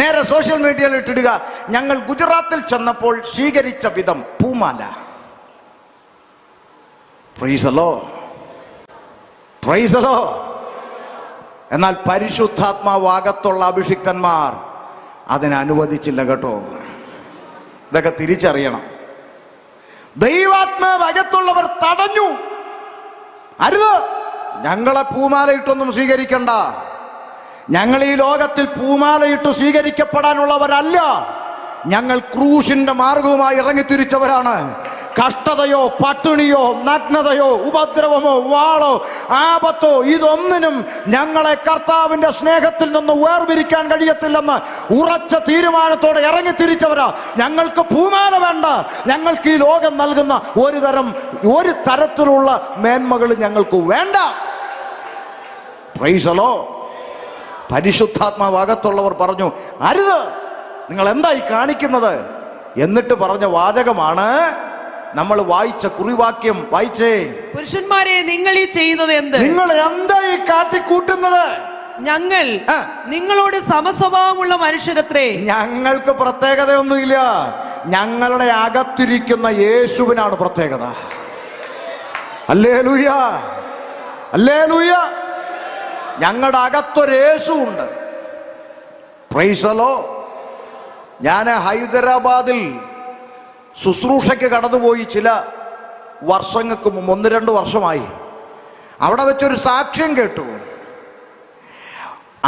നേരെ സോഷ്യൽ മീഡിയയിൽ ഇട്ടിടുക. ഞങ്ങൾ ഗുജറാത്തിൽ ചെന്നപ്പോൾ സ്വീകരിച്ച വിധം പൂമാല. Praise the Lord, praise the Lord. എന്നാൽ പരിശുദ്ധാത്മാവാകത്തുള്ള അഭിഷിക്തന്മാർ അതിനെ അനുവദിച്ചില്ല കേട്ടോ. ഇതൊക്കെ തിരിച്ചറിയണം. ദൈവാത്മാവ് അകത്തുള്ളവർ തടഞ്ഞു. അരുത്, ഞങ്ങളെ പൂമാലയിട്ടൊന്നും സ്വീകരിക്കണ്ട. ഞങ്ങൾ ഈ ലോകത്തിൽ പൂമാലയിട്ട് സ്വീകരിക്കപ്പെടാനുള്ളവരല്ല. ഞങ്ങൾ ക്രൂശിന്റെ മാർഗവുമായി ഇറങ്ങിത്തിരിച്ചവരാണ്. കഷ്ടതയോ പട്ടിണിയോ നഗ്നതയോ ഉപദ്രവമോ വാളോ ആപത്തോ ഇതൊന്നിനും ഞങ്ങളെ കർത്താവിന്റെ സ്നേഹത്തിൽ നിന്ന് വേർപിരിക്കാൻ കഴിയത്തില്ലെന്ന് ഉറച്ച തീരുമാനത്തോടെ ഇറങ്ങിത്തിരിച്ചവരാ. ഞങ്ങൾക്ക് പൂമാല വേണ്ട, ഞങ്ങൾക്ക് ഈ ലോകം നൽകുന്ന ഒരു തരത്തിലുള്ള മേന്മകൾ ഞങ്ങൾക്ക് വേണ്ട. Price the Lord. പരിശുദ്ധാത്മാവ് അകത്തുള്ളവർ പറഞ്ഞു, അരുത്, നിങ്ങൾ എന്തായി കാണിക്കുന്നത്? എന്നിട്ട് പറഞ്ഞ വാചകമാണ് നമ്മൾ വായിച്ച കുറിവാക്യം. വായിച്ചേ. പുരുഷന്മാരെ, നിങ്ങൾ ഈ ചെയ്യുന്നത് എന്ത്? നിങ്ങൾ എന്തായി കാട്ടിക്കൂട്ടുന്നത്? ഞങ്ങൾ നിങ്ങളോട് സമസ്വഭാവമുള്ള മനുഷ്യരത്രേ. ഞങ്ങൾക്ക് പ്രത്യേകതയൊന്നുമില്ല, ഞങ്ങളുടെ അകത്തിരിക്കുന്ന യേശുവിനാണ് പ്രത്യേകത. Hallelujah, hallelujah. ഞങ്ങളുടെ അകത്തൊരു യേശു ഉണ്ട്. Price the Lord. ഞാൻ ഹൈദരാബാദിൽ ശുശ്രൂഷയ്ക്ക് കടന്നുപോയി ചില വർഷങ്ങൾക്ക് മുമ്പ്, 1-2 വർഷമായി. അവിടെ വെച്ചൊരു സാക്ഷ്യം കേട്ടു.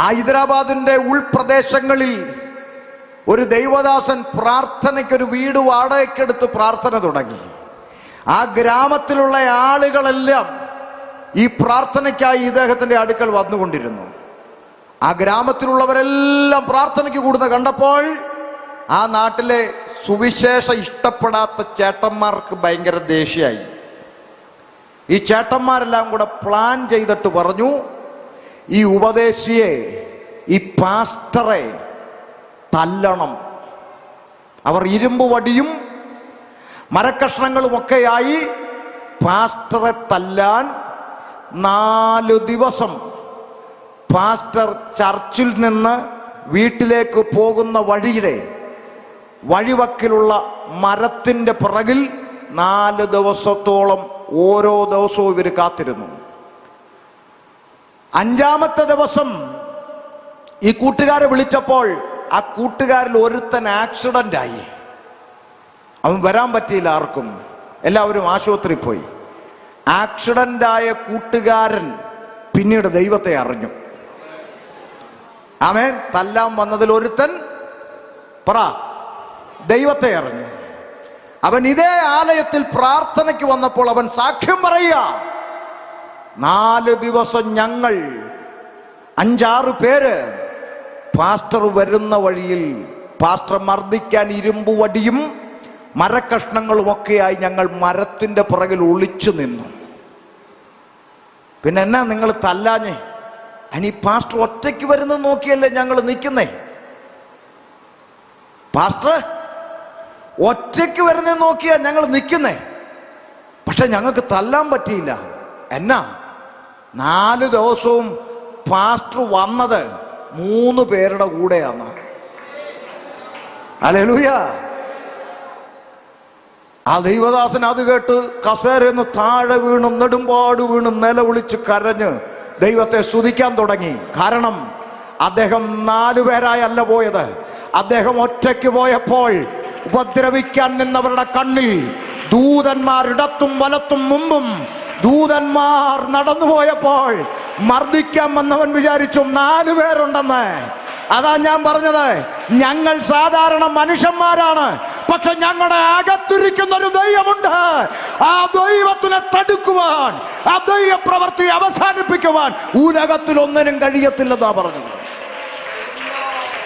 ഹൈദരാബാദിന്റെ ഉൾപ്രദേശങ്ങളിൽ ഒരു ദൈവദാസൻ പ്രാർത്ഥനയ്ക്കൊരു വീട് വാടകയ്ക്കെടുത്ത് പ്രാർത്ഥന തുടങ്ങി. ആ ഗ്രാമത്തിലുള്ള ആളുകളെല്ലാം ഈ പ്രാർത്ഥനയ്ക്കായി ഇദ്ദേഹത്തിന്റെ അടുക്കൽ വന്നുകൊണ്ടിരുന്നു. ആ ഗ്രാമത്തിലുള്ളവരെല്ലാം പ്രാർത്ഥനയ്ക്ക് കൂടുന്ന കണ്ടപ്പോൾ ആ നാട്ടിലെ സുവിശേഷം ഇഷ്ടപ്പെടാത്ത ചേട്ടന്മാർക്ക് ഭയങ്കര ദേഷ്യമായി. ഈ ചേട്ടന്മാരെല്ലാം കൂടെ പ്ലാൻ ചെയ്തിട്ട് പറഞ്ഞു, ഈ ഉപദേശിയെ, ഈ പാസ്റ്ററെ തല്ലണം. അവർ ഇരുമ്പ് വടിയും മരക്കഷ്ണങ്ങളുമൊക്കെയായി പാസ്റ്ററെ തല്ലാൻ 4 ദിവസം പാസ്റ്റർ ചർച്ചിൽ നിന്ന് വീട്ടിലേക്ക് പോകുന്ന വഴിവക്കിലുള്ള മരത്തിൻ്റെ പിറകിൽ 4 ദിവസത്തോളം ഓരോ ദിവസവും ഇവർ കാത്തിരുന്നു. 5-ാമത്തെ ദിവസം ഈ കൂട്ടുകാരെ വിളിച്ചപ്പോൾ ആ കൂട്ടുകാരിൽ ഒരുത്തൻ ആക്സിഡൻ്റായി. അവൻ വരാൻ പറ്റിയില്ല ആർക്കും, എല്ലാവരും ആശുപത്രിയിൽ പോയി. ആക്സിഡൻ്റായ കൂട്ടുകാരൻ പിന്നീട് ദൈവത്തെ അറിഞ്ഞു. ആമേൻ. തല്ലാൻ വന്നതിൽ ഒരുത്തൻ ദൈവത്തെ അറിഞ്ഞു. അവൻ ഇതേ ആലയത്തിൽ പ്രാർത്ഥനയ്ക്ക് വന്നപ്പോൾ അവൻ സാക്ഷ്യം പറയുക, 4 ദിവസം ഞങ്ങൾ 5-6 പേര് പാസ്റ്റർ വരുന്ന വഴിയിൽ പാസ്റ്റർ മർദ്ദിക്കാൻ ഇരുമ്പ് വടിയും മരക്കഷ്ണങ്ങളുമൊക്കെയായി ഞങ്ങൾ മരത്തിന്റെ പുറകിൽ ഒളിച്ചു നിന്നു. പിന്നെ എന്നാ നിങ്ങൾ തല്ലാഞ്ഞേ? അനി പാസ്റ്റർ ഒറ്റയ്ക്ക് വരുന്നത് നോക്കിയല്ലേ ഞങ്ങൾ നിൽക്കുന്നേ. പാസ്റ്റർ ഒറ്റയ്ക്ക് വരുന്നത് നോക്കിയാ ഞങ്ങൾ നിൽക്കുന്നേ, പക്ഷെ ഞങ്ങൾക്ക് തല്ലാൻ പറ്റിയില്ല. എന്നാ 4 ദിവസവും പാസ്റ്റർ വന്നത് 3 പേരുടെ കൂടെയാണ്. ഹല്ലേലൂയ. ആ ദൈവദാസൻ അത് കേട്ട് കസേരന്ന് താഴെ വീണ് നെടുമ്പാട് വീണ് നിലവിളിച്ച് കരഞ്ഞ് ദൈവത്തെ സ്തുതിക്കാൻ തുടങ്ങി. കാരണം അദ്ദേഹം 4 പേരായല്ല പോയത്. അദ്ദേഹം ഒറ്റയ്ക്ക് പോയപ്പോൾ ഉപദ്രവിക്കാൻ നിന്നവരുടെ കണ്ണിൽ ദൂതന്മാർ ഇടത്തും വലത്തും മുമ്പും ദൂതന്മാർ നടന്നു പോയപ്പോൾ മർദ്ദിക്കാൻ വന്നവൻ വിചാരിച്ചു 4 പേരുണ്ടെന്ന്. അതാ ഞാൻ പറഞ്ഞത്, ഞങ്ങൾ സാധാരണ മനുഷ്യന്മാരാണ്, പക്ഷെ ഞങ്ങളുടെ അകത്തിരിക്കുന്ന ഒരു ദൈവമുണ്ട്. ആ ദൈവത്തിനെ തടുക്കുവാൻ, ആ ദൈവ പ്രവൃത്തി അവസാനിപ്പിക്കുവാൻ ഉലകത്തിൽ ഒന്നിനും കഴിയത്തില്ലെന്നാ പറഞ്ഞത്.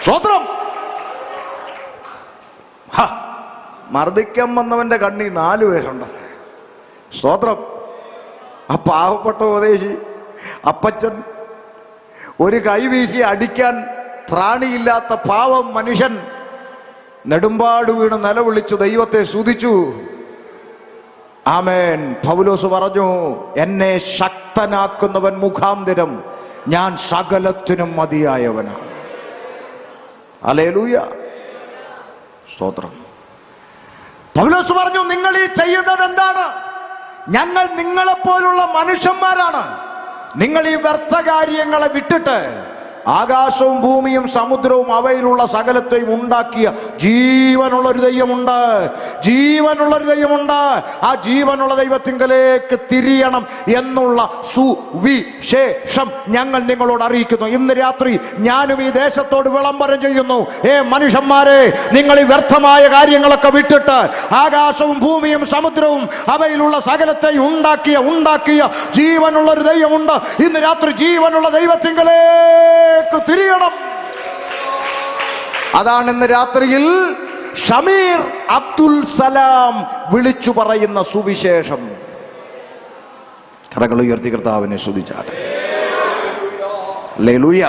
സ്വത്രം മർദ്ദിക്കാൻ വന്നവന്റെ കണ്ണി 4 പേരുണ്ട്. സ്തോത്രം. ആ പാവപ്പെട്ട ഉപദേശി അപ്പച്ചൻ, ഒരു കൈ വീശി അടിക്കാൻ ത്രാണിയില്ലാത്ത പാവം മനുഷ്യൻ നെടുമ്പാട് വീണ് നിലവിളിച്ചു ദൈവത്തെ സ്തുതിച്ചു. ആമേൻ. പൗലോസ് പറഞ്ഞു, എന്നെ ശക്തനാക്കുന്നവൻ മുഖാന്തരം ഞാൻ സകലത്തിനും മതിയായവനാണ്. ഹല്ലേലൂയ. സ്തോത്രം. പൗലോസ് പറഞ്ഞു, നിങ്ങൾ ഈ ചെയ്യുന്നത് എന്താണ്? ഞങ്ങൾ നിങ്ങളെപ്പോലുള്ള മനുഷ്യന്മാരാണ്. നിങ്ങൾ ഈ വ്യർത്ഥ കാര്യങ്ങളെ വിട്ടിട്ട് ആകാശവും ഭൂമിയും സമുദ്രവും അവയിലുള്ള സകലത്തെയും ഉണ്ടാക്കിയ ജീവനുള്ള ഒരു ദൈവമുണ്ട്, ജീവനുള്ള ഒരു ദൈവമുണ്ട്. ആ ജീവനുള്ള ദൈവത്തിങ്കലേക്ക് തിരിയണം എന്നുള്ള സുവിശേഷം ഞങ്ങൾ നിങ്ങളോട് അറിയിക്കുന്നു. ഇന്ന് രാത്രി ഞാനും ഈ ദേശത്തോട് വിളംബരം ചെയ്യുന്നു. മനുഷ്യന്മാരെ, നിങ്ങൾ ഈ വ്യർത്ഥമായ കാര്യങ്ങളൊക്കെ വിട്ടിട്ട് ആകാശവും ഭൂമിയും സമുദ്രവും അവയിലുള്ള സകലത്തെയും ഉണ്ടാക്കിയ ജീവനുള്ള ഒരു ദൈവമുണ്ട്. ഇന്ന് രാത്രി ജീവനുള്ള ദൈവത്തിങ്കലേക്ക് തിരിയണം. അതാണ് ഇന്ന് രാത്രിയിൽ ഷമീർ അബ്ദുൽ സലാം വിളിച്ചു പറയുന്ന സുവിശേഷം. കരങ്ങൾ ഉയർത്തി കർത്താവിനെ സ്തുതിച്ചാട്ടെ. ഹല്ലേലൂയ.